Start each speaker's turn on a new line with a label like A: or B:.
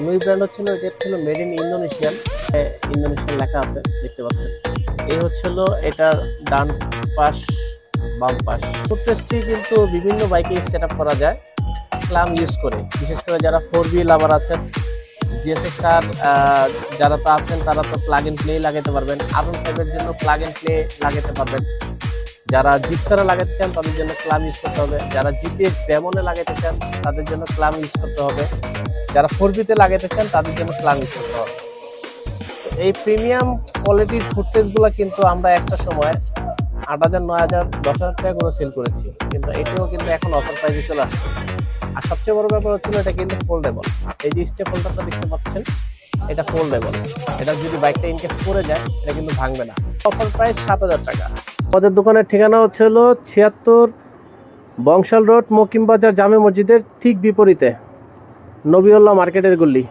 A: নুই ব্র্যান্ড হচ্ছিল, এটা ছিল মেড ইন ইন্দোনেশিয়ান, ইন্দোনেশিয়ান লেখা আছে দেখতে পাচ্ছেন। এই হচ্ছিল এটার ডান পাশ বাম পাশ। ফুটরেস্টটি কিন্তু বিভিন্ন বাইকে সেট আপ করা যায় ক্লাম ইউজ করে, বিশেষ করে যারা 4B লাভার আছেন, জিএসএক্স আর যারা তো আছেন তারা তো প্লাগ ইন প্লে লাগাতে পারবেন, R15 এর জন্য প্লাগ ইন প্লে লাগাতে পারবেন। যারা জিক্সারে লাগাতে চান তাদের জন্য ক্লাম ইউজ করতে হবে, যারা জিপিএক্স ডেমনে লাগাতে চান তাদের জন্য ক্লাম ইউজ করতে হবে, যারা 4B-তে লাগাতে চান তাদের জন্য ক্লাম ইউজ করতে হবে। এই প্রিমিয়াম কোয়ালিটির ফুটরেস্টগুলো কিন্তু আমরা একটা সময় 8,000, 9,000, 10,000 টাকা করে সেল করেছি, কিন্তু এটাও কিন্তু এখন অফার প্রাইসে চলে আসছে। আর সবচেয়ে বড় ব্যাপার হচ্ছিল এটা কিন্তু ফোল্ডেবল। এই যে স্টেপ হোল্ডারটা দেখতে পাচ্ছেন, এটা ফোল্ডেবল। এটা যদি বাইকটা ইনকেস পড়ে যায় এটা কিন্তু ভাঙবে না। অফার প্রাইস 7,000 টাকা। আমাদের দোকানের ঠিকানা হচ্ছে হলো 76 বংশাল রোড, মকিম বাজার, জামে মসজিদের ঠিক বিপরীতে, নবীউল্লাহ মার্কেটের গল্লি।